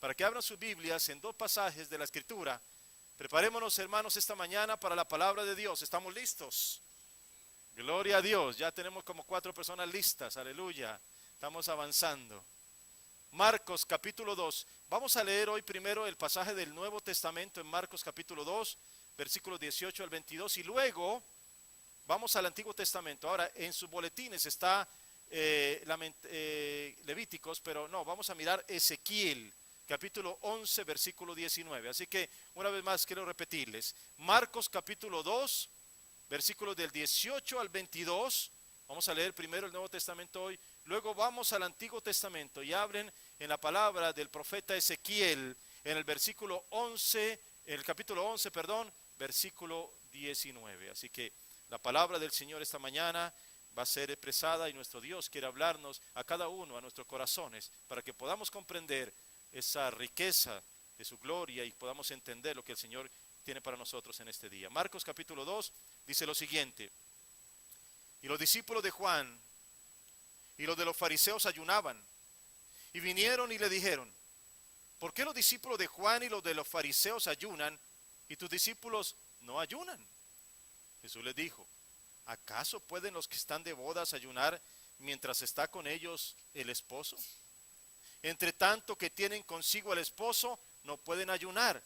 para que abran sus Biblias en dos pasajes de la Escritura. Preparémonos, hermanos, esta mañana para la palabra de Dios. ¿Estamos listos? Gloria a Dios. Ya tenemos como 4 personas listas. Aleluya. Estamos avanzando. Marcos capítulo 2. Vamos a leer hoy primero el pasaje del Nuevo Testamento en Marcos capítulo 2, versículos 18 al 22. Y luego vamos al Antiguo Testamento. Ahora, en sus boletines está Levíticos, pero no, vamos a mirar Ezequiel, capítulo 11, versículo 19. Así que, una vez más, quiero repetirles. Marcos capítulo 2, versículos del 18 al 22. Vamos a leer primero el Nuevo Testamento hoy. Luego vamos al Antiguo Testamento y abren en la palabra del profeta Ezequiel, en el versículo 11, en el capítulo 11, perdón, versículo 19. Así que la palabra del Señor esta mañana va a ser expresada y nuestro Dios quiere hablarnos a cada uno, a nuestros corazones, para que podamos comprender esa riqueza de su gloria y podamos entender lo que el Señor tiene para nosotros en este día. Marcos capítulo 2 dice lo siguiente: y los discípulos de Juan y los de los fariseos ayunaban, y vinieron y le dijeron: ¿por qué los discípulos de Juan y los de los fariseos ayunan y tus discípulos no ayunan? Jesús les dijo: ¿acaso pueden los que están de bodas ayunar mientras está con ellos el esposo? Entre tanto que tienen consigo al esposo, no pueden ayunar.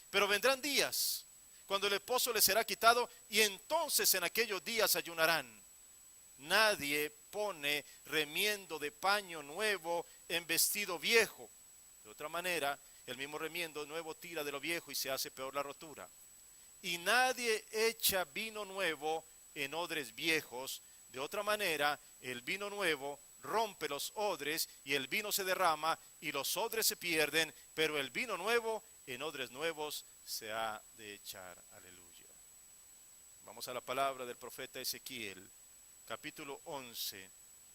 Pero vendrán días cuando el esposo les será quitado, y entonces en aquellos días ayunarán. Nadie pone remiendo de paño nuevo en vestido viejo. De otra manera, el mismo remiendo nuevo tira de lo viejo y se hace peor la rotura. Y nadie echa vino nuevo en odres viejos. De otra manera, el vino nuevo rompe los odres y el vino se derrama y los odres se pierden, pero el vino nuevo en odres nuevos se ha de echar. Aleluya. Vamos a la palabra del profeta Ezequiel, capítulo 11,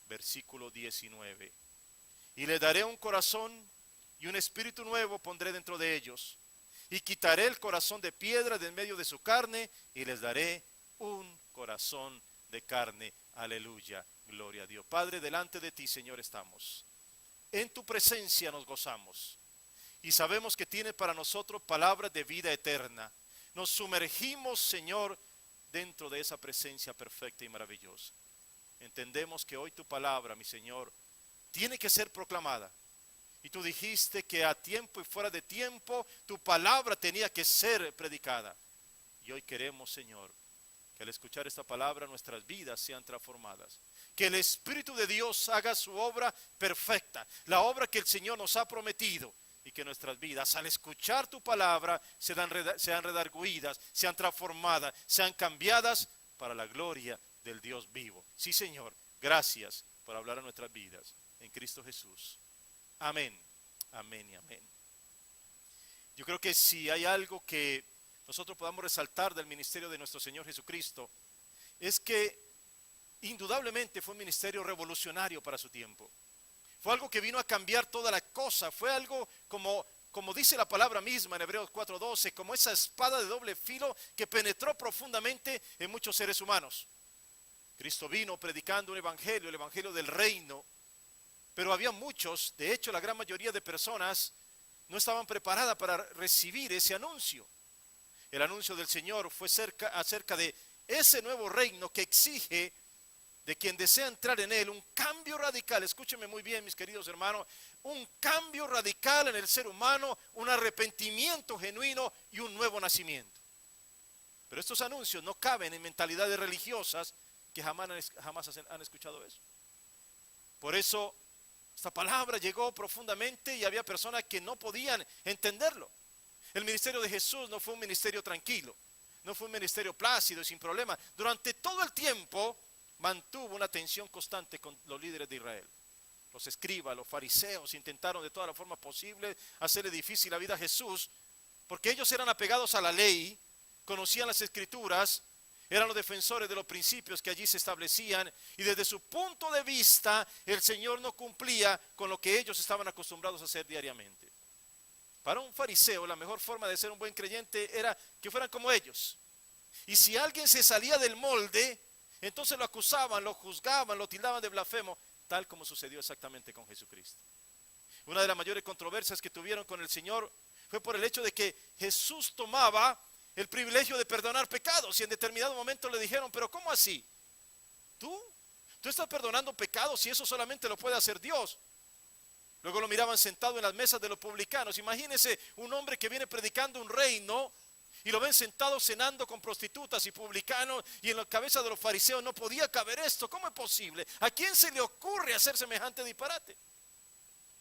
versículo 19. Y le daré un corazón y un espíritu nuevo pondré dentro de ellos, y quitaré el corazón de piedra de en medio de su carne, y les daré un corazón de carne. Aleluya, gloria a Dios. Padre, delante de ti, Señor, estamos. En tu presencia nos gozamos, y sabemos que tienes para nosotros palabras de vida eterna. Nos sumergimos, Señor, dentro de esa presencia perfecta y maravillosa. Entendemos que hoy tu palabra, mi Señor, tiene que ser proclamada. Y tú dijiste que a tiempo y fuera de tiempo tu palabra tenía que ser predicada. Y hoy queremos, Señor, que al escuchar esta palabra nuestras vidas sean transformadas. Que el Espíritu de Dios haga su obra perfecta, la obra que el Señor nos ha prometido. Y que nuestras vidas, al escuchar tu palabra, sean redarguidas, sean transformadas, sean cambiadas para la gloria del Dios vivo. Sí, Señor, gracias por hablar a nuestras vidas en Cristo Jesús. Amén, amén y amén. Yo creo que si hay algo que nosotros podamos resaltar del ministerio de nuestro Señor Jesucristo, es que indudablemente fue un ministerio revolucionario para su tiempo. Fue algo que vino a cambiar toda la cosa. Fue algo como dice la palabra misma en Hebreos 4:12, como esa espada de doble filo que penetró profundamente en muchos seres humanos. Cristo vino predicando un evangelio, el evangelio del reino, pero había muchos, de hecho la gran mayoría de personas no estaban preparadas para recibir ese anuncio. El anuncio del Señor fue acerca de ese nuevo reino que exige de quien desea entrar en él un cambio radical. Escúchenme muy bien, mis queridos hermanos, un cambio radical en el ser humano, un arrepentimiento genuino y un nuevo nacimiento. Pero estos anuncios no caben en mentalidades religiosas que jamás han escuchado eso. Por eso esta palabra llegó profundamente y había personas que no podían entenderlo. El ministerio de Jesús no fue un ministerio tranquilo, no fue un ministerio plácido y sin problema. Durante todo el tiempo mantuvo una tensión constante con los líderes de Israel. Los escribas, los fariseos intentaron de todas las formas posibles hacerle difícil la vida a Jesús, porque ellos eran apegados a la ley, conocían las escrituras, eran los defensores de los principios que allí se establecían, y desde su punto de vista el Señor no cumplía con lo que ellos estaban acostumbrados a hacer diariamente. Para un fariseo la mejor forma de ser un buen creyente era que fueran como ellos. Y si alguien se salía del molde, entonces lo acusaban, lo juzgaban, lo tildaban de blasfemo, tal como sucedió exactamente con Jesucristo. Una de las mayores controversias que tuvieron con el Señor fue por el hecho de que Jesús tomaba el privilegio de perdonar pecados. Y en determinado momento le dijeron, pero ¿cómo así? ¿Tú estás perdonando pecados y eso solamente lo puede hacer Dios? Luego lo miraban sentado en las mesas de los publicanos. Imagínense un hombre que viene predicando un reino y lo ven sentado cenando con prostitutas y publicanos, y en la cabeza de los fariseos no podía caber esto. ¿Cómo es posible? ¿A quién se le ocurre hacer semejante disparate?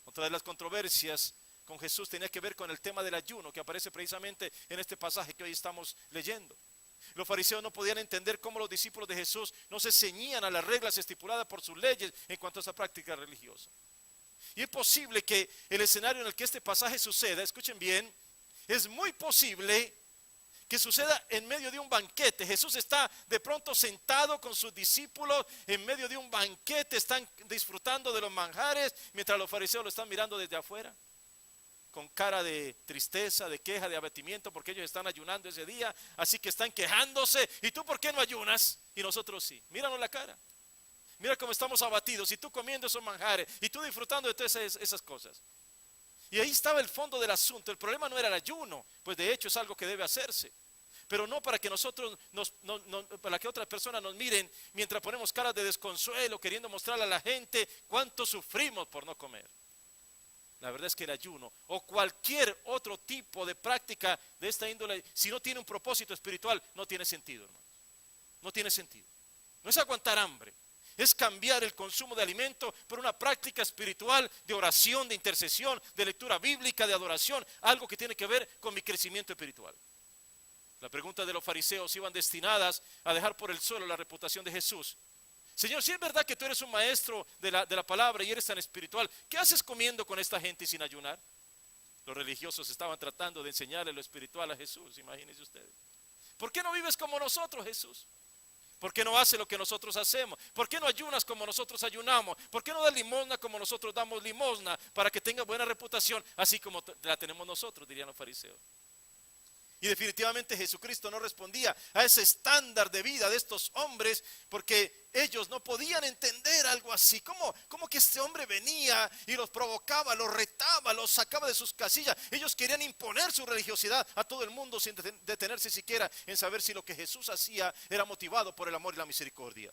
Otra de las controversias con Jesús tenía que ver con el tema del ayuno, que aparece precisamente en este pasaje que hoy estamos leyendo. Los fariseos no podían entender cómo los discípulos de Jesús no se ceñían a las reglas estipuladas por sus leyes en cuanto a esa práctica religiosa. Y es posible que el escenario en el que este pasaje suceda, escuchen bien, es muy posible que suceda en medio de un banquete. Jesús está de pronto sentado con sus discípulos en medio de un banquete, están disfrutando de los manjares, mientras los fariseos lo están mirando desde afuera, con cara de tristeza, de queja, de abatimiento, porque ellos están ayunando ese día, así que están quejándose. ¿Y tú por qué no ayunas? Y nosotros sí. Míranos la cara. Mira cómo estamos abatidos, y tú comiendo esos manjares, y tú disfrutando de todas esas cosas. Y ahí estaba el fondo del asunto. El problema no era el ayuno, pues de hecho es algo que debe hacerse, pero no para que nosotros, para que otras personas nos miren mientras ponemos caras de desconsuelo, queriendo mostrarle a la gente cuánto sufrimos por no comer. La verdad es que el ayuno o cualquier otro tipo de práctica de esta índole, si no tiene un propósito espiritual, no tiene sentido, hermano. No tiene sentido. No es aguantar hambre. Es cambiar el consumo de alimento por una práctica espiritual de oración, de intercesión, de lectura bíblica, de adoración, algo que tiene que ver con mi crecimiento espiritual. La pregunta de los fariseos iban destinadas a dejar por el suelo la reputación de Jesús. Señor, si es verdad que tú eres un maestro de la palabra y eres tan espiritual, ¿qué haces comiendo con esta gente sin ayunar? Los religiosos estaban tratando de enseñarle lo espiritual a Jesús, imagínense ustedes. ¿Por qué no vives como nosotros, Jesús? ¿Por qué no haces lo que nosotros hacemos? ¿Por qué no ayunas como nosotros ayunamos? ¿Por qué no das limosna como nosotros damos limosna para que tenga buena reputación, así como la tenemos nosotros, dirían los fariseos? Y definitivamente Jesucristo no respondía a ese estándar de vida de estos hombres, porque ellos no podían entender algo así. ¿Cómo que este hombre venía y los provocaba, los retaba, los sacaba de sus casillas? Ellos querían imponer su religiosidad a todo el mundo sin detenerse siquiera en saber si lo que Jesús hacía era motivado por el amor y la misericordia.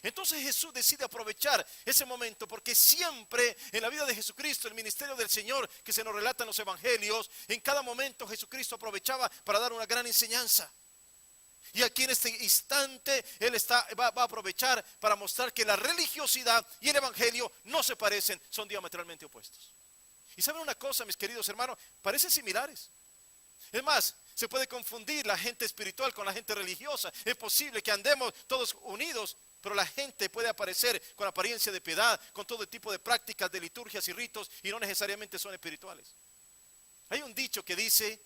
Entonces Jesús decide aprovechar ese momento, porque siempre en la vida de Jesucristo, el ministerio del Señor que se nos relata en los evangelios, en cada momento Jesucristo aprovechaba para dar una gran enseñanza. Y aquí en este instante Él va a aprovechar para mostrar que la religiosidad y el evangelio no se parecen, son diametralmente opuestos. Y saben una cosa, mis queridos hermanos, parecen similares. Es más, se puede confundir la gente espiritual con la gente religiosa. Es posible que andemos todos unidos, pero la gente puede aparecer con apariencia de piedad, con todo tipo de prácticas, de liturgias y ritos, y no necesariamente son espirituales. Hay un dicho que dice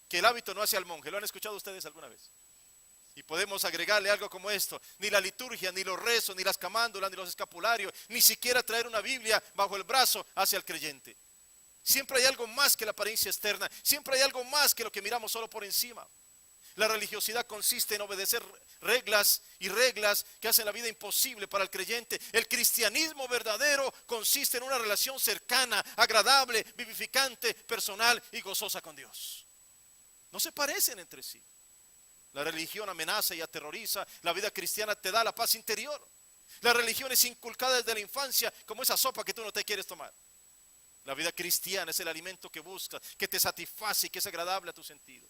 que el hábito no hace al monje. ¿Lo han escuchado ustedes alguna vez? Y podemos agregarle algo como esto: ni la liturgia, ni los rezos, ni las camándulas, ni los escapularios, ni siquiera traer una Biblia bajo el brazo hace al creyente. Siempre hay algo más que la apariencia externa, siempre hay algo más que lo que miramos solo por encima. La religiosidad consiste en obedecer reglas que hacen la vida imposible para el creyente. El cristianismo verdadero consiste en una relación cercana, agradable, vivificante, personal y gozosa con Dios. No se parecen entre sí. La religión amenaza y aterroriza. La vida cristiana te da la paz interior. La religión es inculcada desde la infancia como esa sopa que tú no te quieres tomar. La vida cristiana es el alimento que buscas, que te satisface y que es agradable a tu sentido.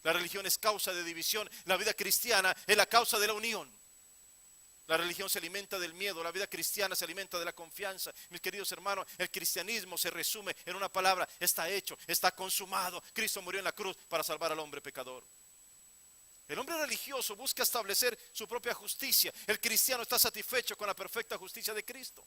La religión es causa de división. La vida cristiana es la causa de la unión. La religión se alimenta del miedo. La vida cristiana se alimenta de la confianza. Mis queridos hermanos, el cristianismo se resume en una palabra: está hecho, está consumado. Cristo murió en la cruz para salvar al hombre pecador. El hombre religioso busca establecer su propia justicia. El cristiano está satisfecho con la perfecta justicia de Cristo.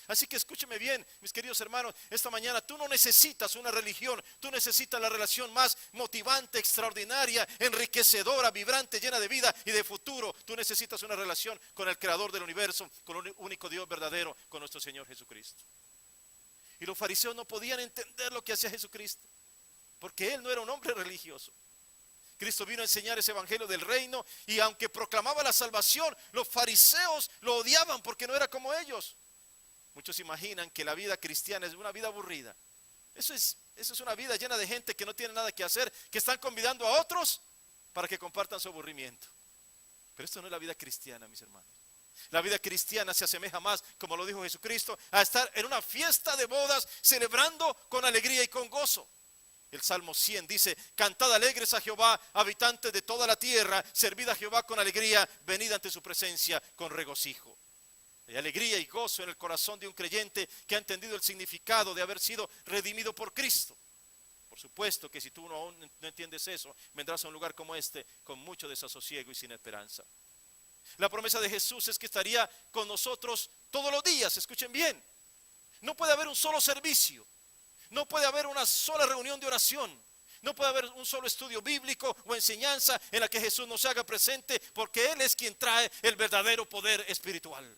Así que escúcheme bien, mis queridos hermanos, esta mañana tú no necesitas una religión, tú necesitas la relación más motivante, extraordinaria, enriquecedora, vibrante, llena de vida y de futuro. Tú necesitas una relación con el Creador del universo, con el único Dios verdadero, con nuestro Señor Jesucristo. Y los fariseos no podían entender lo que hacía Jesucristo, porque Él no era un hombre religioso. Cristo vino a enseñar ese evangelio del reino, y aunque proclamaba la salvación, los fariseos lo odiaban porque no era como ellos. Muchos imaginan que la vida cristiana es una vida aburrida. Eso es una vida llena de gente que no tiene nada que hacer, que están convidando a otros para que compartan su aburrimiento. Pero esto no es la vida cristiana, mis hermanos. La vida cristiana se asemeja más, como lo dijo Jesucristo, a estar en una fiesta de bodas, celebrando con alegría y con gozo. El Salmo 100 dice: cantad alegres a Jehová, habitantes de toda la tierra, servid a Jehová con alegría, venid ante su presencia con regocijo. Hay alegría y gozo en el corazón de un creyente que ha entendido el significado de haber sido redimido por Cristo. Por supuesto que si tú aún no entiendes eso, vendrás a un lugar como este con mucho desasosiego y sin esperanza. La promesa de Jesús es que estaría con nosotros todos los días. Escuchen bien, no puede haber un solo servicio, no puede haber una sola reunión de oración, no puede haber un solo estudio bíblico o enseñanza en la que Jesús nos haga presente, porque Él es quien trae el verdadero poder espiritual.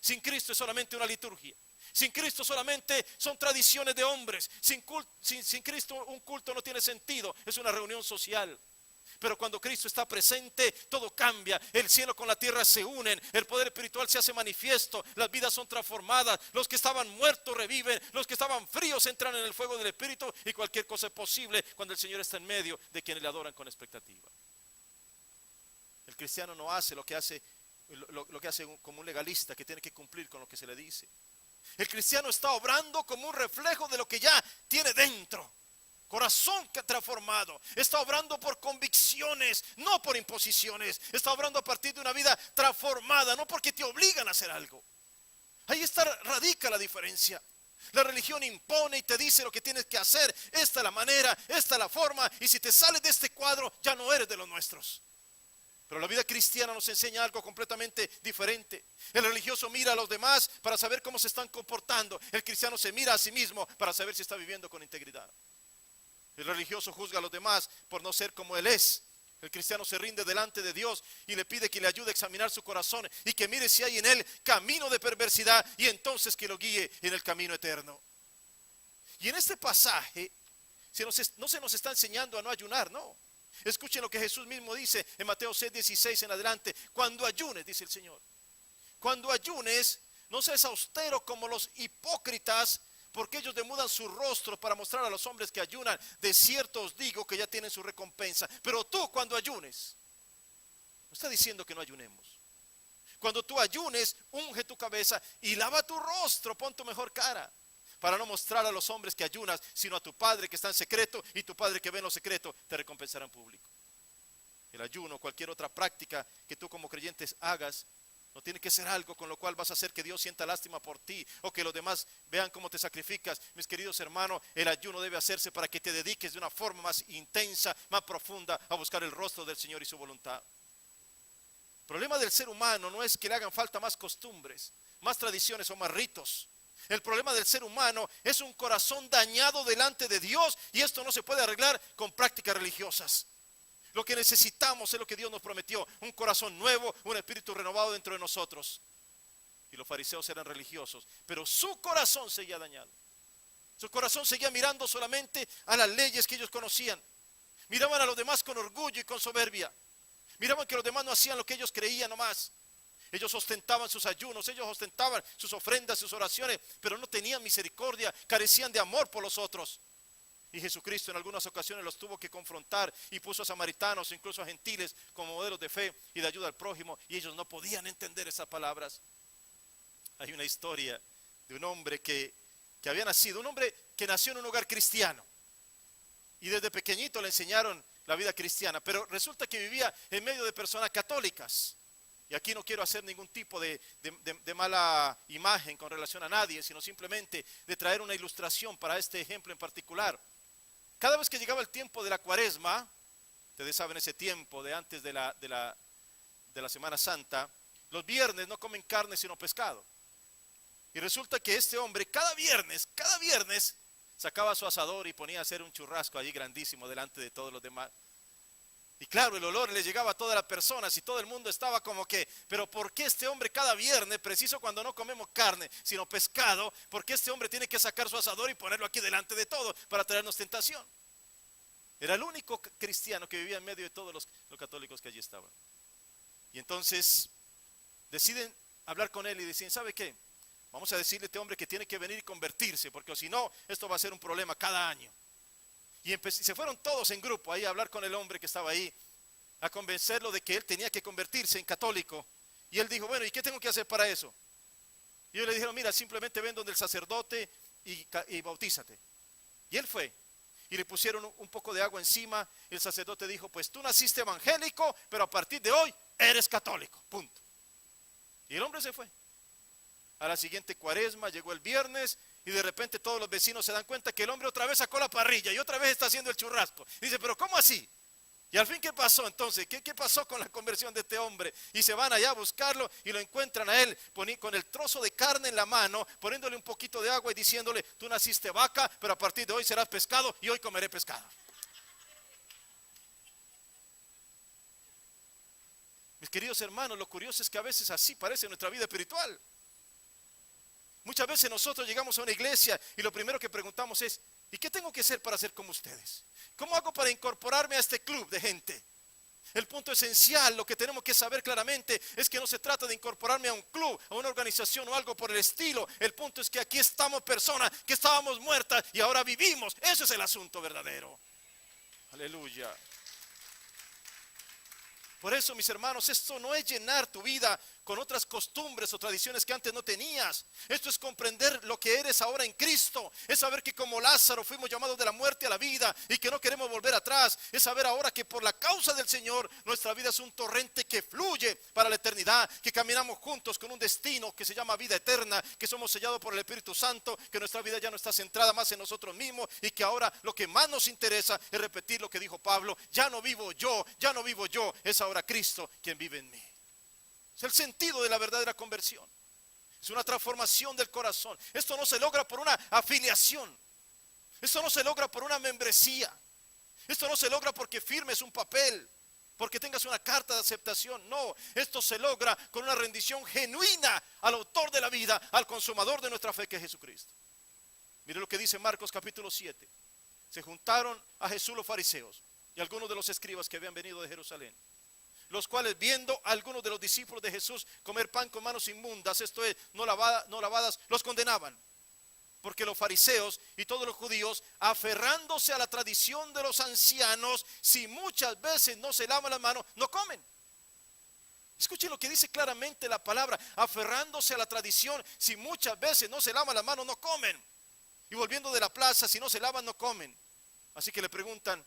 Sin Cristo es solamente una liturgia. Sin Cristo solamente son tradiciones de hombres. Sin Cristo un culto no tiene sentido, es una reunión social. Pero cuando Cristo está presente, todo cambia. El cielo con la tierra se unen, el poder espiritual se hace manifiesto, las vidas son transformadas, los que estaban muertos reviven, los que estaban fríos entran en el fuego del Espíritu, y cualquier cosa es posible cuando el Señor está en medio de quienes le adoran con expectativa. El cristiano no hace lo que hace como un legalista que tiene que cumplir con lo que se le dice. El cristiano está obrando como un reflejo de lo que ya tiene dentro. Corazón transformado. Está obrando por convicciones, no por imposiciones. Está obrando a partir de una vida transformada, no porque te obligan a hacer algo. Ahí radica la diferencia. La religión impone y te dice lo que tienes que hacer. Esta es la manera, esta es la forma, y si te sales de este cuadro, ya no eres de los nuestros. Pero la vida cristiana nos enseña algo completamente diferente. El religioso mira a los demás para saber cómo se están comportando. El cristiano se mira a sí mismo para saber si está viviendo con integridad. El religioso juzga a los demás por no ser como él es. El cristiano se rinde delante de Dios y le pide que le ayude a examinar su corazón y que mire si hay en él camino de perversidad, y entonces que lo guíe en el camino eterno. Y en este pasaje no se nos está enseñando a no ayunar, no. Escuchen lo que Jesús mismo dice en Mateo 6:16 en adelante. Cuando ayunes, dice el Señor, cuando ayunes, no seas austero como los hipócritas, porque ellos demudan sus rostros para mostrar a los hombres que ayunan. De cierto os digo que ya tienen su recompensa. Pero tú, cuando ayunes, no está diciendo que no ayunemos. Cuando tú ayunes, unge tu cabeza y lava tu rostro, pon tu mejor cara, para no mostrar a los hombres que ayunas, sino a tu Padre que está en secreto, y tu Padre que ve en lo secreto te recompensará en público. El ayuno, cualquier otra práctica que tú como creyentes hagas, no tiene que ser algo con lo cual vas a hacer que Dios sienta lástima por ti, o que los demás vean cómo te sacrificas. Mis queridos hermanos, el ayuno debe hacerse para que te dediques de una forma más intensa, más profunda, a buscar el rostro del Señor y su voluntad. El problema del ser humano no es que le hagan falta más costumbres, más tradiciones o más ritos. El problema del ser humano es un corazón dañado delante de Dios, y esto no se puede arreglar con prácticas religiosas. Lo que necesitamos es lo que Dios nos prometió: un corazón nuevo, un espíritu renovado dentro de nosotros. Y los fariseos eran religiosos, pero su corazón seguía dañado. Su corazón seguía mirando solamente a las leyes que ellos conocían. Miraban a los demás con orgullo y con soberbia. Miraban que los demás no hacían lo que ellos creían nomás. Ellos ostentaban sus ayunos, ellos ostentaban sus ofrendas, sus oraciones, pero no tenían misericordia, carecían de amor por los otros. Y Jesucristo en algunas ocasiones los tuvo que confrontar, y puso a samaritanos, incluso a gentiles, como modelos de fe y de ayuda al prójimo, y ellos no podían entender esas palabras. Hay una historia de un hombre que había nacido, un hombre que nació en un hogar cristiano, y desde pequeñito le enseñaron la vida cristiana, pero resulta que vivía en medio de personas católicas. Y aquí no quiero hacer ningún tipo de mala imagen con relación a nadie, sino simplemente de traer una ilustración para este ejemplo en particular. Cada vez que llegaba el tiempo de la Cuaresma, ustedes saben, ese tiempo de antes de la Semana Santa, los viernes no comen carne sino pescado. Y resulta que este hombre cada viernes sacaba su asador y ponía a hacer un churrasco allí grandísimo delante de todos los demás. Y claro, el olor le llegaba a todas las personas y todo el mundo estaba como que, pero ¿por qué este hombre cada viernes, preciso cuando no comemos carne, sino pescado, por qué este hombre tiene que sacar su asador y ponerlo aquí delante de todos para traernos tentación? Era el único cristiano que vivía en medio de todos los católicos que allí estaban. Y entonces deciden hablar con él y deciden: ¿sabe qué? Vamos a decirle a este hombre que tiene que venir y convertirse, porque si no, esto va a ser un problema cada año. Y se fueron todos en grupo ahí a hablar con el hombre que estaba ahí, a convencerlo de que él tenía que convertirse en católico. Y él dijo, bueno, ¿y qué tengo que hacer para eso? Y ellos le dijeron, mira, simplemente ven donde el sacerdote y bautízate. Y él fue. Y le pusieron un poco de agua encima. Y el sacerdote dijo, pues tú naciste evangélico, pero a partir de hoy eres católico. Punto. Y el hombre se fue. A la siguiente cuaresma llegó el viernes y de repente todos los vecinos se dan cuenta que el hombre otra vez sacó la parrilla y otra vez está haciendo el churrasco. Dice, pero ¿cómo así? Y al fin, ¿qué pasó entonces? ¿Qué pasó con la conversión de este hombre? Y se van allá a buscarlo y lo encuentran a él con el trozo de carne en la mano, poniéndole un poquito de agua y diciéndole, tú naciste vaca, pero a partir de hoy serás pescado y hoy comeré pescado. Mis queridos hermanos, lo curioso es que a veces así parece nuestra vida espiritual. Muchas veces nosotros llegamos a una iglesia y lo primero que preguntamos es, ¿y qué tengo que hacer para ser como ustedes? ¿Cómo hago para incorporarme a este club de gente? El punto esencial, lo que tenemos que saber claramente es que no se trata de incorporarme a un club, a una organización o algo por el estilo. El punto es que aquí estamos personas que estábamos muertas y ahora vivimos. Ese es el asunto verdadero. Aleluya. Por eso, mis hermanos, esto no es llenar tu vida con otras costumbres o tradiciones que antes no tenías. Esto es comprender lo que eres ahora en Cristo. Es saber que como Lázaro fuimos llamados de la muerte a la vida y que no queremos volver atrás. Es saber ahora que por la causa del Señor nuestra vida es un torrente que fluye para la eternidad, que caminamos juntos con un destino que se llama vida eterna, que somos sellados por el Espíritu Santo, que nuestra vida ya no está centrada más en nosotros mismos y que ahora lo que más nos interesa es repetir lo que dijo Pablo, ya no vivo yo, es ahora Cristo quien vive en mí. Es el sentido de la verdadera conversión. Es una transformación del corazón. Esto no se logra por una afiliación. Esto no se logra por una membresía. Esto no se logra porque firmes un papel, porque tengas una carta de aceptación. No, esto se logra con una rendición genuina al autor de la vida, al consumador de nuestra fe, que es Jesucristo. Mire lo que dice Marcos capítulo 7. Se juntaron a Jesús los fariseos y algunos de los escribas que habían venido de Jerusalén, los cuales viendo a algunos de los discípulos de Jesús comer pan con manos inmundas, esto es, no lavadas, los condenaban. Porque los fariseos y todos los judíos, aferrándose a la tradición de los ancianos, si muchas veces no se lavan las manos, no comen. Escuchen lo que dice claramente la palabra, aferrándose a la tradición, si muchas veces no se lavan las manos, no comen. Y volviendo de la plaza, si no se lavan, no comen. Así que le preguntan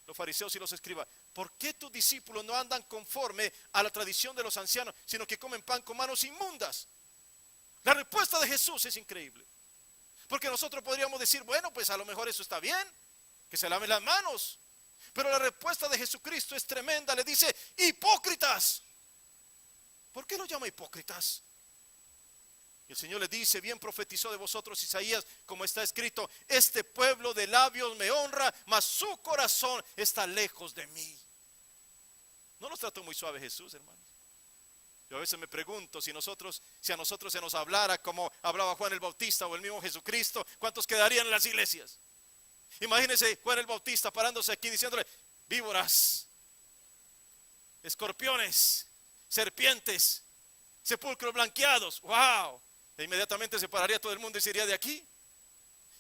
los fariseos y los escribas, ¿por qué tus discípulos no andan conforme a la tradición de los ancianos, sino que comen pan con manos inmundas? La respuesta de Jesús es increíble. Porque nosotros podríamos decir, bueno, pues a lo mejor eso está bien, que se laven las manos. Pero la respuesta de Jesucristo es tremenda, le dice, hipócritas. ¿Por qué los llama hipócritas? El Señor les dice, bien profetizó de vosotros Isaías, como está escrito, este pueblo de labios me honra, mas su corazón está lejos de mí. No nos trató muy suave Jesús, hermanos. Yo a veces me pregunto si a nosotros se nos hablara como hablaba Juan el Bautista o el mismo Jesucristo, ¿cuántos quedarían en las iglesias? Imagínense Juan el Bautista parándose aquí diciéndole, víboras, escorpiones, serpientes, sepulcros blanqueados, wow. E inmediatamente se pararía todo el mundo y se iría de aquí.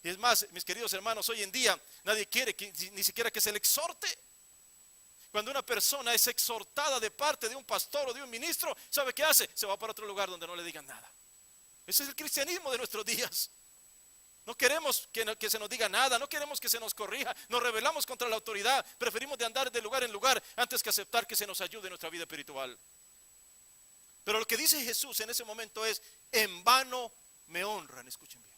Y es más, mis queridos hermanos, hoy en día nadie quiere ni siquiera que se le exhorte. Cuando una persona es exhortada de parte de un pastor o de un ministro, ¿sabe qué hace? Se va para otro lugar donde no le digan nada. Ese es el cristianismo de nuestros días. No queremos que se nos diga nada, no queremos que se nos corrija, nos rebelamos contra la autoridad, preferimos de andar de lugar en lugar antes que aceptar que se nos ayude en nuestra vida espiritual. Pero lo que dice Jesús en ese momento es, en vano me honran, escuchen bien.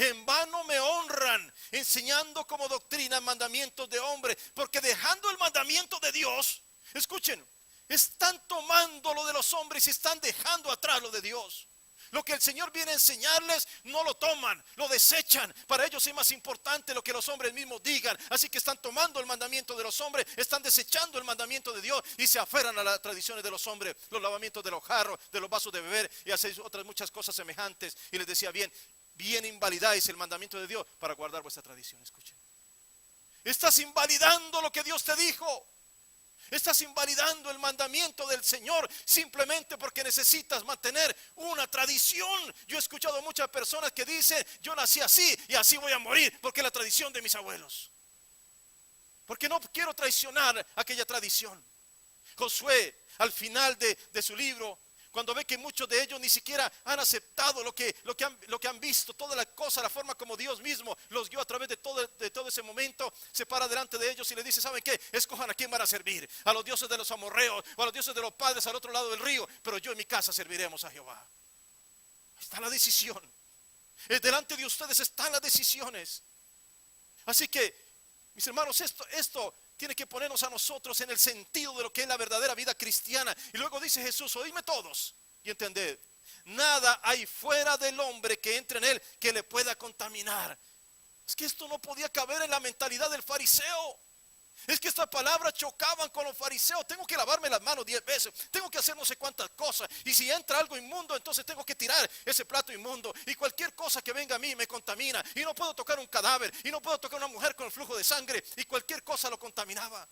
En vano me honran, enseñando como doctrina mandamientos de hombre, porque dejando el mandamiento de Dios, escuchen, están tomando lo de los hombres y están dejando atrás lo de Dios. Lo que el Señor viene a enseñarles, no lo toman, lo desechan. Para ellos es más importante lo que los hombres mismos digan. Así que están tomando el mandamiento de los hombres, están desechando el mandamiento de Dios y se aferran a las tradiciones de los hombres, los lavamientos de los jarros, de los vasos de beber y hacen otras muchas cosas semejantes. Y les decía, bien invalidáis el mandamiento de Dios para guardar vuestra tradición. Escuchen, estás invalidando lo que Dios te dijo. Estás invalidando el mandamiento del Señor simplemente porque necesitas mantener una tradición. Yo he escuchado a muchas personas que dicen, yo nací así y así voy a morir porque es la tradición de mis abuelos. Porque no quiero traicionar aquella tradición. Josué, al final de su libro, cuando ve que muchos de ellos ni siquiera han aceptado lo que han visto, toda la cosa, la forma como Dios mismo los guió a través de todo ese momento, se para delante de ellos y les dice, ¿saben qué? Escojan a quién van a servir, a los dioses de los amorreos o a los dioses de los padres al otro lado del río, pero yo en mi casa serviremos a Jehová. Ahí está la decisión. Delante de ustedes están las decisiones. Así que, mis hermanos, esto tiene que ponernos a nosotros en el sentido de lo que es la verdadera vida cristiana. Y luego dice Jesús, oídme todos y entended, nada hay fuera del hombre que entre en él que le pueda contaminar. Es que esto no podía caber en la mentalidad del fariseo. Es que estas palabras chocaban con los fariseos. Tengo que lavarme las manos 10 veces, tengo que hacer no sé cuántas cosas, y si entra algo inmundo, entonces tengo que tirar ese plato inmundo, y cualquier cosa que venga a mí me contamina, y no puedo tocar un cadáver, y no puedo tocar una mujer con el flujo de sangre, y cualquier cosa lo contaminaba.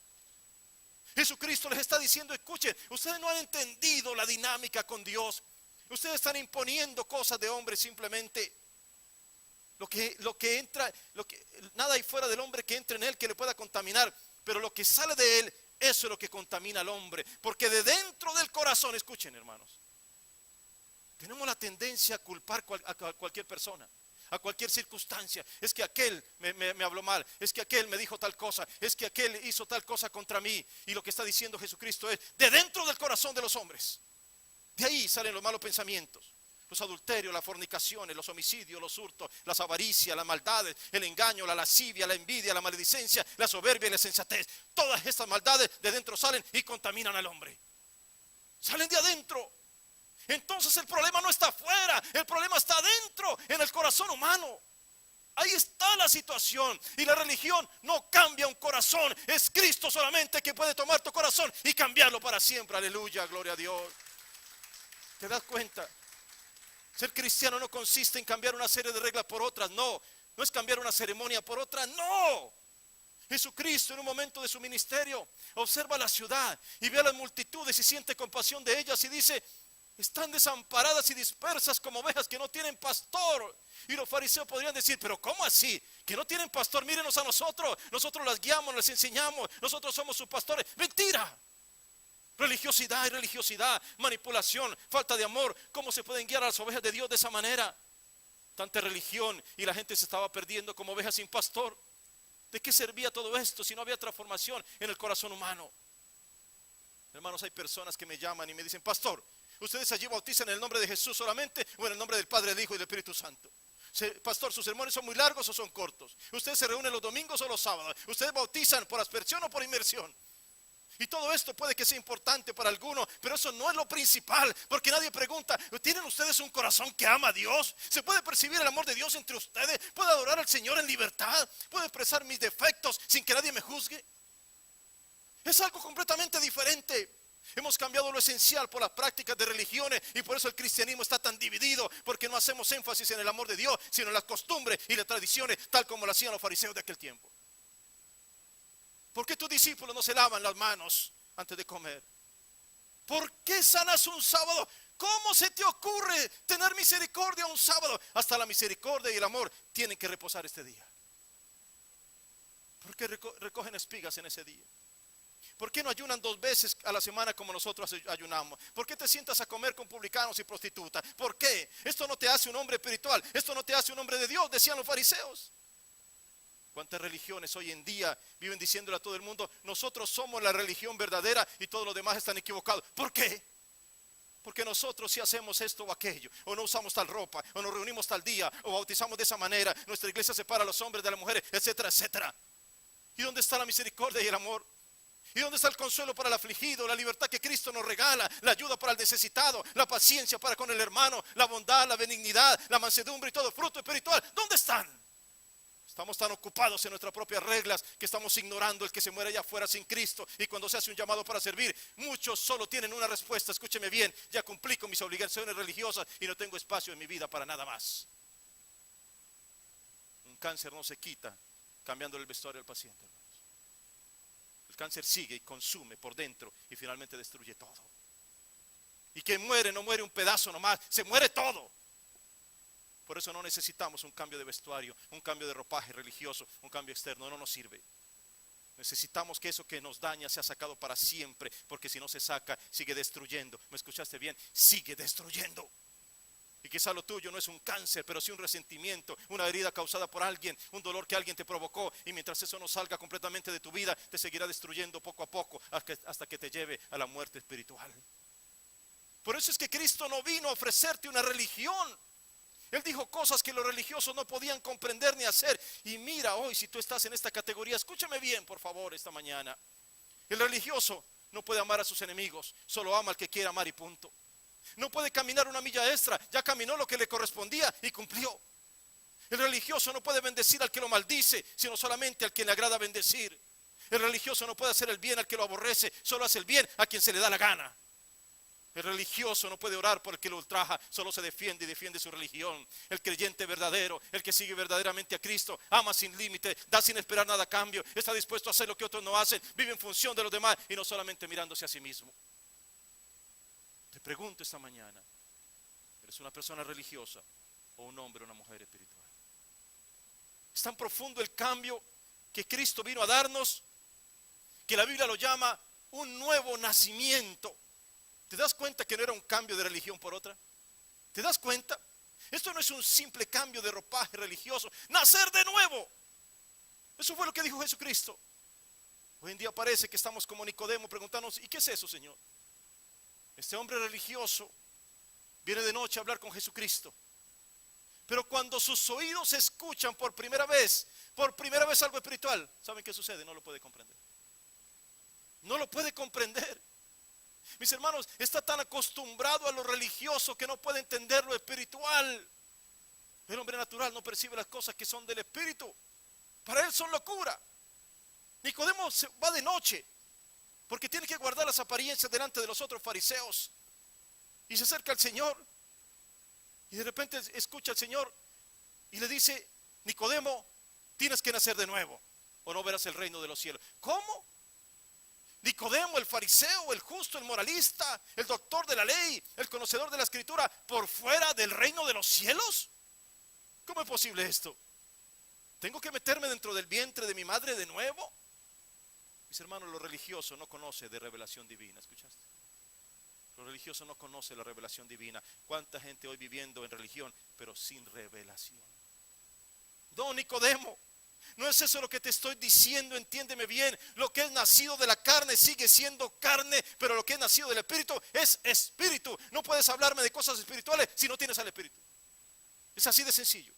Jesucristo les está diciendo, escuchen, ustedes no han entendido la dinámica con Dios. Ustedes están imponiendo cosas de hombres simplemente. Nada hay fuera del hombre que entre en él que le pueda contaminar, pero lo que sale de él, eso es lo que contamina al hombre. Porque de dentro del corazón, escuchen hermanos, tenemos la tendencia a culpar a cualquier persona, a cualquier circunstancia. Es que aquel me habló mal, es que aquel me dijo tal cosa, es que aquel hizo tal cosa contra mí. Y lo que está diciendo Jesucristo es, de dentro del corazón de los hombres, de ahí salen los malos pensamientos. Los adulterios, las fornicaciones, los homicidios, los hurtos, las avaricias, las maldades, el engaño, la lascivia, la envidia, la maledicencia, la soberbia y la insensatez. Todas estas maldades de dentro salen y contaminan al hombre. Salen de adentro. Entonces el problema no está afuera, el problema está adentro, en el corazón humano. Ahí está la situación. Y la religión no cambia un corazón. Es Cristo solamente que puede tomar tu corazón y cambiarlo para siempre. Aleluya, gloria a Dios. ¿Te das cuenta? Ser cristiano no consiste en cambiar una serie de reglas por otras, no es cambiar una ceremonia por otra, no. Jesucristo en un momento de su ministerio observa la ciudad y ve a las multitudes y siente compasión de ellas y dice, están desamparadas y dispersas como ovejas que no tienen pastor. Y los fariseos podrían decir, pero ¿cómo así? Que no tienen pastor, mírenos a nosotros las guiamos, les enseñamos, nosotros somos sus pastores. Mentira. Religiosidad, manipulación, falta de amor. ¿Cómo se pueden guiar a las ovejas de Dios de esa manera? Tanta religión y la gente se estaba perdiendo como ovejas sin pastor. ¿De qué servía todo esto si no había transformación en el corazón humano? Hermanos, hay personas que me llaman y me dicen, pastor, ¿ustedes allí bautizan en el nombre de Jesús solamente o en el nombre del Padre, del Hijo y del Espíritu Santo? Pastor, ¿sus sermones son muy largos o son cortos? ¿Ustedes se reúnen los domingos o los sábados? ¿Ustedes bautizan por aspersión o por inmersión? Y todo esto puede que sea importante para algunos, pero eso no es lo principal, porque nadie pregunta, ¿tienen ustedes un corazón que ama a Dios? ¿Se puede percibir el amor de Dios entre ustedes? ¿Puedo adorar al Señor en libertad? ¿Puedo expresar mis defectos sin que nadie me juzgue? Es algo completamente diferente. Hemos cambiado lo esencial por las prácticas de religiones y por eso el cristianismo está tan dividido, porque no hacemos énfasis en el amor de Dios, sino en las costumbres y las tradiciones, tal como lo hacían los fariseos de aquel tiempo. ¿Por qué tus discípulos no se lavan las manos antes de comer? ¿Por qué sanas un sábado? ¿Cómo se te ocurre tener misericordia un sábado? Hasta la misericordia y el amor tienen que reposar este día. ¿Por qué recogen espigas en ese día? ¿Por qué no ayunan 2 veces a la semana como nosotros ayunamos? ¿Por qué te sientas a comer con publicanos y prostitutas? ¿Por qué? Esto no te hace un hombre espiritual, esto no te hace un hombre de Dios, decían los fariseos. ¿Cuántas religiones hoy en día viven diciéndole a todo el mundo, nosotros somos la religión verdadera y todos los demás están equivocados? ¿Por qué? Porque nosotros si hacemos esto o aquello, o no usamos tal ropa, o nos reunimos tal día, o bautizamos de esa manera, nuestra iglesia separa a los hombres de las mujeres, etcétera, etcétera. ¿Y dónde está la misericordia y el amor? ¿Y dónde está el consuelo para el afligido, la libertad que Cristo nos regala, la ayuda para el necesitado, la paciencia para con el hermano, la bondad, la benignidad, la mansedumbre y todo fruto espiritual? ¿Dónde están? Estamos tan ocupados en nuestras propias reglas que estamos ignorando el que se muere allá afuera sin Cristo. Y cuando se hace un llamado para servir, muchos solo tienen una respuesta. Escúcheme bien, ya cumplí con mis obligaciones religiosas y no tengo espacio en mi vida para nada más. Un cáncer no se quita cambiando el vestuario del paciente, hermanos. El cáncer sigue y consume por dentro y finalmente destruye todo. Y que muere, no muere un pedazo nomás, se muere todo. Por eso no necesitamos un cambio de vestuario, un cambio de ropaje religioso, un cambio externo, no nos sirve. Necesitamos que eso que nos daña sea sacado para siempre, porque si no se saca, sigue destruyendo. ¿Me escuchaste bien? Sigue destruyendo. Y quizá lo tuyo no es un cáncer, pero sí un resentimiento, una herida causada por alguien, un dolor que alguien te provocó, y mientras eso no salga completamente de tu vida, te seguirá destruyendo poco a poco hasta que te lleve a la muerte espiritual. Por eso es que Cristo no vino a ofrecerte una religión. Él dijo cosas que los religiosos no podían comprender ni hacer. Y mira hoy, si tú estás en esta categoría, escúchame bien por favor esta mañana. El religioso no puede amar a sus enemigos, solo ama al que quiere amar y punto. No puede caminar una milla extra, ya caminó lo que le correspondía y cumplió. El religioso no puede bendecir al que lo maldice, sino solamente al que le agrada bendecir. El religioso no puede hacer el bien al que lo aborrece, solo hace el bien a quien se le da la gana. El religioso no puede orar por el que lo ultraja, solo se defiende y defiende su religión. El creyente verdadero, el que sigue verdaderamente a Cristo, ama sin límite, da sin esperar nada a cambio, está dispuesto a hacer lo que otros no hacen, vive en función de los demás y no solamente mirándose a sí mismo. Te pregunto esta mañana, ¿eres una persona religiosa o un hombre o una mujer espiritual? Es tan profundo el cambio que Cristo vino a darnos, que la Biblia lo llama un nuevo nacimiento. ¿Te das cuenta que no era un cambio de religión por otra? ¿Te das cuenta? Esto no es un simple cambio de ropaje religioso. Nacer de nuevo. Eso fue lo que dijo Jesucristo. Hoy en día parece que estamos como Nicodemo preguntándonos, ¿y qué es eso, Señor? Este hombre religioso viene de noche a hablar con Jesucristo. Pero cuando sus oídos escuchan por primera vez algo espiritual, ¿saben qué sucede? No lo puede comprender. No lo puede comprender. Mis hermanos, está tan acostumbrado a lo religioso que no puede entender lo espiritual. El hombre natural no percibe las cosas que son del espíritu. Para él son locura. Nicodemo se va de noche porque tiene que guardar las apariencias delante de los otros fariseos. Y se acerca al Señor y de repente escucha al Señor y le dice, Nicodemo, tienes que nacer de nuevo o no verás el reino de los cielos. ¿Cómo? Nicodemo, el fariseo, el justo, el moralista, el doctor de la ley, el conocedor de la escritura, por fuera del reino de los cielos. ¿Cómo es posible esto? ¿Tengo que meterme dentro del vientre de mi madre de nuevo? Mis hermanos, lo religioso no conoce de revelación divina, ¿escuchaste? Lo religioso no conoce la revelación divina. ¿Cuánta gente hoy viviendo en religión, pero sin revelación? No, Nicodemo, no es eso lo que te estoy diciendo, entiéndeme bien. Lo que es nacido de la carne sigue siendo carne, pero lo que es nacido del espíritu es espíritu. No puedes hablarme de cosas espirituales si no tienes al espíritu. Es así de sencillo.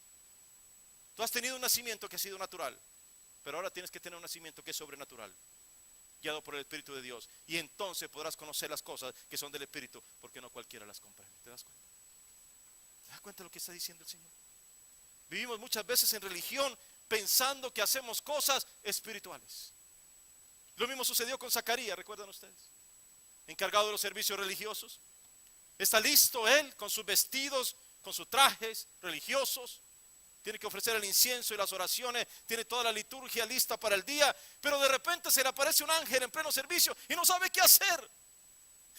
Tú has tenido un nacimiento que ha sido natural, pero ahora tienes que tener un nacimiento que es sobrenatural, guiado por el Espíritu de Dios. Y entonces podrás conocer las cosas que son del espíritu, porque no cualquiera las comprende. ¿Te das cuenta? ¿Te das cuenta de lo que está diciendo el Señor? Vivimos muchas veces en religión pensando que hacemos cosas espirituales. Lo mismo sucedió con Zacarías, ¿recuerdan ustedes? Encargado de los servicios religiosos. Está listo él con sus vestidos, con sus trajes religiosos. Tiene que ofrecer el incienso y las oraciones, tiene toda la liturgia lista para el día, pero de repente se le aparece un ángel en pleno servicio y no sabe qué hacer.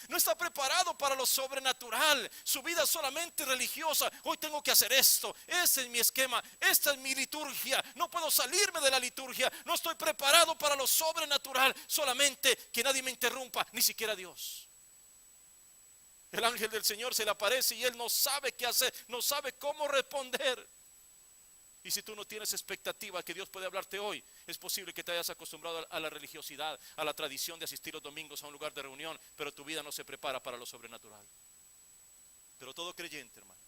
No está preparado para lo sobrenatural. Su vida es solamente religiosa. Hoy tengo que hacer esto. Ese es mi esquema. Esta es mi liturgia. No puedo salirme de la liturgia. No estoy preparado para lo sobrenatural. Solamente que nadie me interrumpa, ni siquiera Dios. El ángel del Señor se le aparece y él no sabe qué hacer. No sabe cómo responder. Y si tú no tienes expectativa que Dios puede hablarte hoy, es posible que te hayas acostumbrado a la religiosidad, a la tradición de asistir los domingos a un lugar de reunión, pero tu vida no se prepara para lo sobrenatural. Pero todo creyente, hermanos,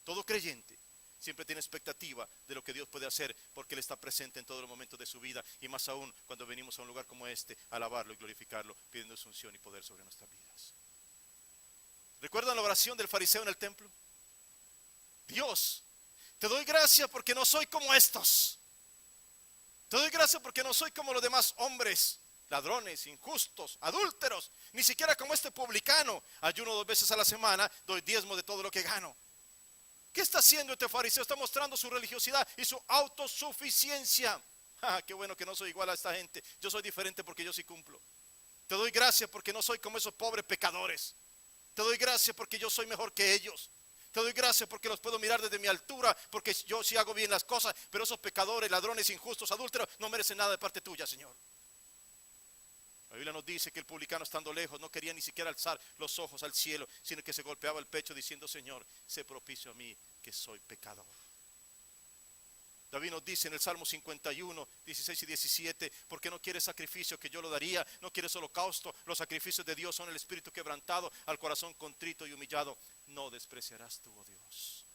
todo creyente siempre tiene expectativa de lo que Dios puede hacer, porque Él está presente en todos los momentos de su vida, y más aún cuando venimos a un lugar como este, a alabarlo y glorificarlo, pidiendo su unción y poder sobre nuestras vidas. ¿Recuerdan la oración del fariseo en el templo? Dios, te doy gracias porque no soy como estos. Te doy gracias porque no soy como los demás hombres, ladrones, injustos, adúlteros, ni siquiera como este publicano. Ayuno 2 veces a la semana, doy diezmo de todo lo que gano. ¿Qué está haciendo este fariseo? Está mostrando su religiosidad y su autosuficiencia. Qué bueno que no soy igual a esta gente. Yo soy diferente porque yo sí cumplo. Te doy gracias porque no soy como esos pobres pecadores. Te doy gracias porque yo soy mejor que ellos. Te doy gracias porque los puedo mirar desde mi altura, porque yo sí hago bien las cosas, pero esos pecadores, ladrones, injustos, adúlteros, no merecen nada de parte tuya, Señor. La Biblia nos dice que el publicano, estando lejos, no quería ni siquiera alzar los ojos al cielo, sino que se golpeaba el pecho diciendo: Señor, sé propicio a mí, que soy pecador. David nos dice en el Salmo 51, 16 y 17: porque no quieres sacrificio, que yo lo daría; no quieres holocausto. Los sacrificios de Dios son el espíritu quebrantado, al corazón contrito y humillado no despreciarás tú, oh Dios.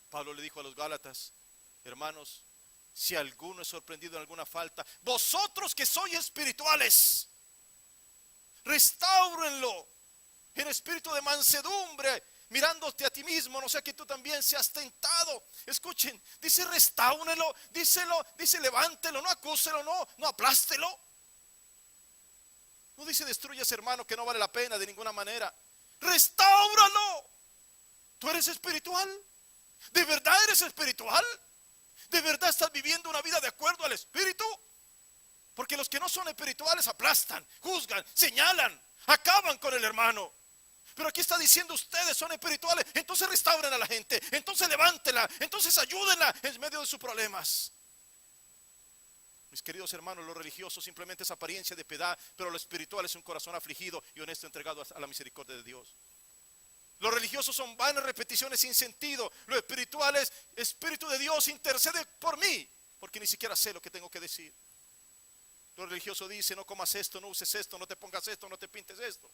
Pablo le dijo a los Gálatas: hermanos, si alguno es sorprendido en alguna falta, vosotros que sois espirituales, restáurenlo en espíritu de mansedumbre, mirándote a ti mismo, no sea que tú también seas tentado. Escuchen, dice restáurelo, dice levántelo, no acúselo, no aplástelo. No dice destruyas, hermano, que no vale la pena de ninguna manera. Restáuralo. ¿Tú eres espiritual? ¿De verdad eres espiritual? ¿De verdad estás viviendo una vida de acuerdo al espíritu? Porque los que no son espirituales aplastan, juzgan, señalan, acaban con el hermano. Pero aquí está diciendo: ustedes son espirituales, entonces restauren a la gente, entonces levántela, entonces ayúdenla en medio de sus problemas. Mis queridos hermanos, lo religioso simplemente es apariencia de piedad, pero lo espiritual es un corazón afligido y honesto, entregado a la misericordia de Dios. Los religiosos son vanas repeticiones sin sentido. Lo espiritual es: Espíritu de Dios, intercede por mí, porque ni siquiera sé lo que tengo que decir. Lo religioso dice: no comas esto, no uses esto, no te pongas esto, no te pintes esto.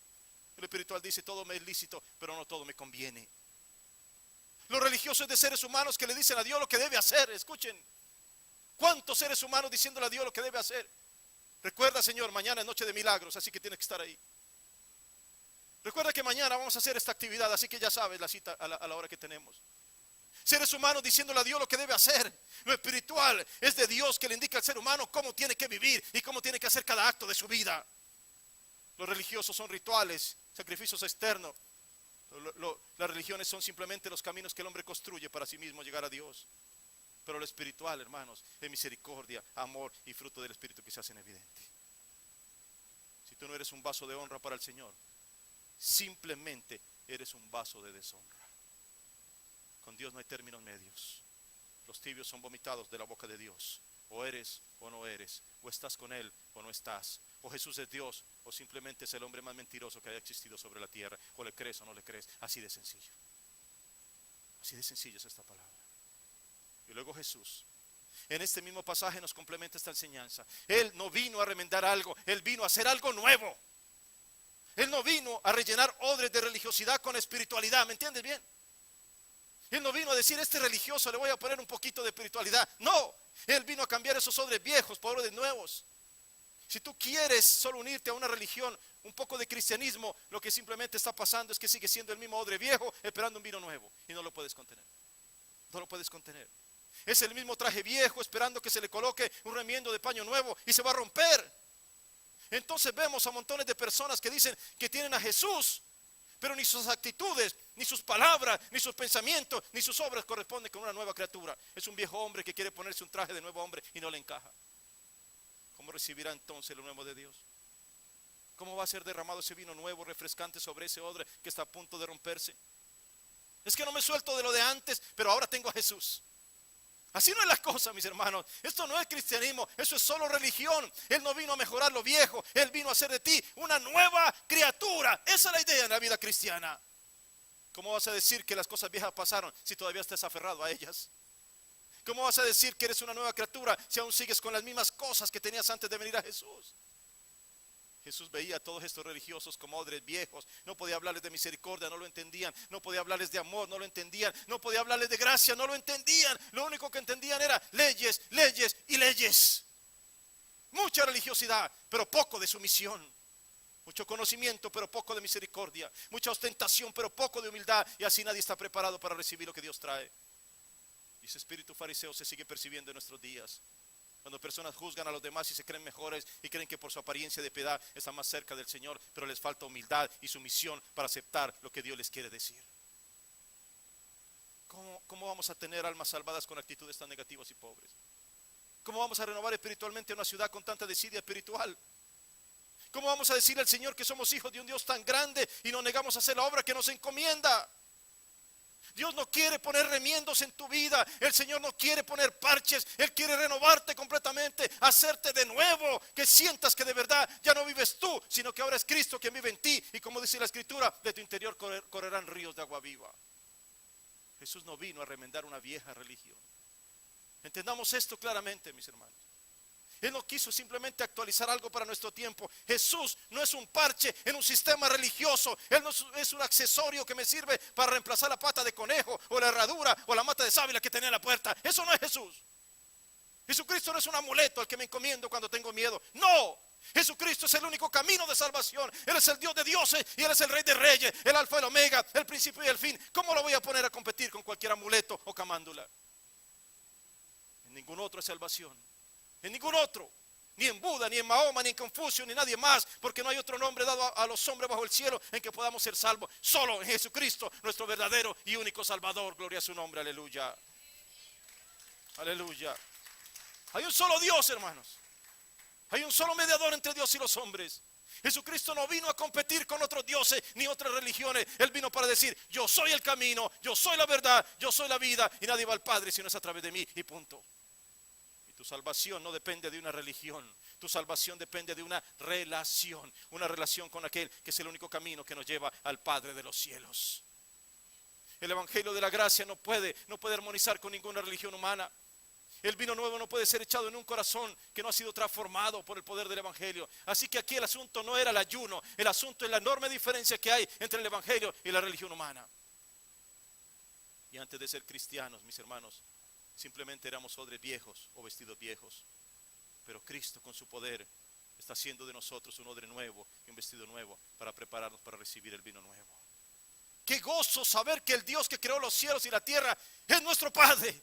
Lo espiritual dice: todo me es lícito, pero no todo me conviene. Lo religioso es de seres humanos que le dicen a Dios lo que debe hacer. Escuchen, ¿cuántos seres humanos diciéndole a Dios lo que debe hacer? Recuerda, Señor, mañana es noche de milagros, así que tienes que estar ahí. Recuerda que mañana vamos a hacer esta actividad, así que ya sabes la cita a la hora que tenemos. Seres humanos diciéndole a Dios lo que debe hacer. Lo espiritual es de Dios, que le indica al ser humano cómo tiene que vivir y cómo tiene que hacer cada acto de su vida. Los religiosos son rituales, sacrificios externos. Las religiones son simplemente los caminos que el hombre construye para sí mismo llegar a Dios. Pero lo espiritual, hermanos, es misericordia, amor y fruto del Espíritu que se hacen evidente. Si tú no eres un vaso de honra para el Señor, simplemente eres un vaso de deshonra. Con Dios no hay términos medios. Los tibios son vomitados de la boca de Dios. O eres o no eres, o estás con Él o no estás. O Jesús es Dios, o simplemente es el hombre más mentiroso que haya existido sobre la tierra. O le crees o no le crees. Así de sencillo. Así de sencillo es esta palabra. Y luego Jesús, en este mismo pasaje, nos complementa esta enseñanza. Él no vino a remendar algo, Él vino a hacer algo nuevo. Él no vino a rellenar odres de religiosidad con espiritualidad, ¿me entiendes bien? Él no vino a decir: este religioso le voy a poner un poquito de espiritualidad. No, Él vino a cambiar esos odres viejos por odres nuevos. Si tú quieres solo unirte a una religión, un poco de cristianismo, lo que simplemente está pasando es que sigue siendo el mismo odre viejo esperando un vino nuevo y no lo puedes contener. No lo puedes contener. Es el mismo traje viejo esperando que se le coloque un remiendo de paño nuevo y se va a romper. Entonces vemos a montones de personas que dicen que tienen a Jesús, pero ni sus actitudes, ni sus palabras, ni sus pensamientos, ni sus obras corresponden con una nueva criatura. Es un viejo hombre que quiere ponerse un traje de nuevo hombre y no le encaja. ¿Cómo recibirá entonces lo nuevo de Dios? ¿Cómo va a ser derramado ese vino nuevo, refrescante sobre ese odre que está a punto de romperse? Es que no me suelto de lo de antes, pero ahora tengo a Jesús. Así no es la cosa, mis hermanos. Esto no es cristianismo, eso es solo religión. Él no vino a mejorar lo viejo, Él vino a hacer de ti una nueva criatura. Esa es la idea en la vida cristiana. ¿Cómo vas a decir que las cosas viejas pasaron si todavía estás aferrado a ellas? ¿Cómo vas a decir que eres una nueva criatura si aún sigues con las mismas cosas que tenías antes de venir a Jesús? Jesús veía a todos estos religiosos como odres viejos. No podía hablarles de misericordia, no lo entendían. No podía hablarles de amor, no lo entendían. No podía hablarles de gracia, no lo entendían. Lo único que entendían era leyes, leyes y leyes. Mucha religiosidad, pero poco de sumisión. Mucho conocimiento, pero poco de misericordia. Mucha ostentación, pero poco de humildad. Y así nadie está preparado para recibir lo que Dios trae. Y ese espíritu fariseo se sigue percibiendo en nuestros días. Cuando personas juzgan a los demás y se creen mejores y creen que por su apariencia de piedad están más cerca del Señor, pero les falta humildad y sumisión para aceptar lo que Dios les quiere decir. ¿Cómo vamos a tener almas salvadas con actitudes tan negativas y pobres? ¿Cómo vamos a renovar espiritualmente una ciudad con tanta desidia espiritual? ¿Cómo vamos a decirle al Señor que somos hijos de un Dios tan grande y nos negamos a hacer la obra que nos encomienda? Dios no quiere poner remiendos en tu vida. El Señor no quiere poner parches. Él quiere renovarte completamente, hacerte de nuevo, que sientas que de verdad ya no vives tú, sino que ahora es Cristo quien vive en ti. Y como dice la Escritura, de tu interior correrán ríos de agua viva. Jesús no vino a remendar una vieja religión. Entendamos esto claramente, mis hermanos. Él no quiso simplemente actualizar algo para nuestro tiempo. Jesús no es un parche en un sistema religioso. Él no es un accesorio que me sirve para reemplazar la pata de conejo o la herradura o la mata de sábila que tenía en la puerta. Eso no es Jesús. Jesucristo no es un amuleto al que me encomiendo cuando tengo miedo. No, Jesucristo es el único camino de salvación. Él es el Dios de dioses y Él es el Rey de reyes, el alfa y el omega, el principio y el fin. ¿Cómo lo voy a poner a competir con cualquier amuleto o camándula? En ningún otro es salvación. En ningún otro, ni en Buda, ni en Mahoma, ni en Confucio, ni nadie más, porque no hay otro nombre dado a los hombres bajo el cielo en que podamos ser salvos. Solo en Jesucristo, nuestro verdadero y único Salvador. Gloria a su nombre, aleluya. Aleluya. Hay un solo Dios, hermanos. Hay un solo mediador entre Dios y los hombres. Jesucristo no vino a competir con otros dioses ni otras religiones. Él vino para decir: yo soy el camino, yo soy la verdad, yo soy la vida, y nadie va al Padre si no es a través de mí, y punto. Tu salvación no depende de una religión. Tu salvación depende de una relación con aquel que es el único camino que nos lleva al Padre de los cielos. El evangelio de la gracia no puede armonizar con ninguna religión humana. El vino nuevo no puede ser echado en un corazón que no ha sido transformado por el poder del evangelio. Así que aquí el asunto no era el ayuno, el asunto es la enorme diferencia que hay entre el evangelio y la religión humana. Y antes de ser cristianos, mis hermanos, simplemente éramos odres viejos o vestidos viejos. Pero Cristo con su poder está haciendo de nosotros un odre nuevo y un vestido nuevo para prepararnos para recibir el vino nuevo. Qué gozo saber que el Dios que creó los cielos y la tierra es nuestro Padre.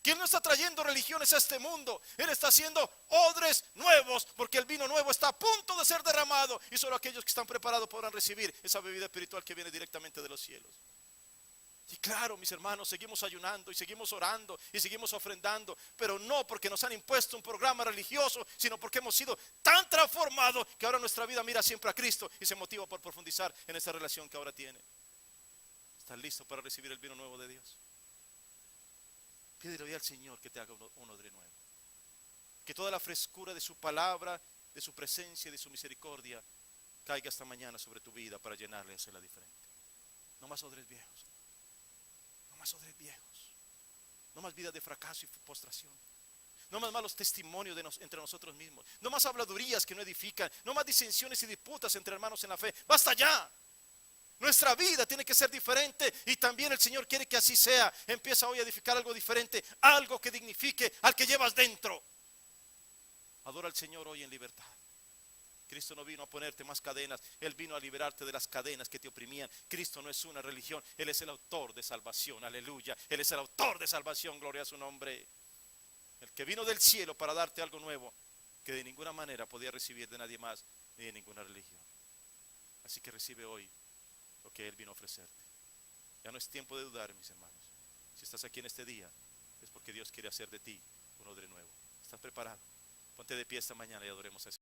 Que Él no está trayendo religiones a este mundo. Él está haciendo odres nuevos, porque el vino nuevo está a punto de ser derramado y solo aquellos que están preparados podrán recibir esa bebida espiritual que viene directamente de los cielos. Y claro, mis hermanos, seguimos ayunando y seguimos orando y seguimos ofrendando, pero no porque nos han impuesto un programa religioso, sino porque hemos sido tan transformados que ahora nuestra vida mira siempre a Cristo y se motiva por profundizar en esa relación que ahora tiene. ¿Estás listo para recibir el vino nuevo de Dios? Pídele hoy al Señor que te haga un odre nuevo. Que toda la frescura de su palabra, de su presencia y de su misericordia caiga esta mañana sobre tu vida para llenarle y hacerla diferente. No más odres viejos. No más odres viejos. No más vidas de fracaso y postración. No más malos testimonios entre nosotros mismos. No más habladurías que no edifican. No más disensiones y disputas entre hermanos en la fe. ¡Basta ya! Nuestra vida tiene que ser diferente y también el Señor quiere que así sea. Empieza hoy a edificar algo diferente, algo que dignifique al que llevas dentro. Adora al Señor hoy en libertad. Cristo no vino a ponerte más cadenas, Él vino a liberarte de las cadenas que te oprimían. Cristo no es una religión, Él es el autor de salvación, aleluya. Él es el autor de salvación, gloria a su nombre. El que vino del cielo para darte algo nuevo que de ninguna manera podía recibir de nadie más ni de ninguna religión. Así que recibe hoy lo que Él vino a ofrecerte. Ya no es tiempo de dudar, mis hermanos. Si estás aquí en este día, es porque Dios quiere hacer de ti un odre nuevo. ¿Estás preparado? Ponte de pie esta mañana y adoremos a ese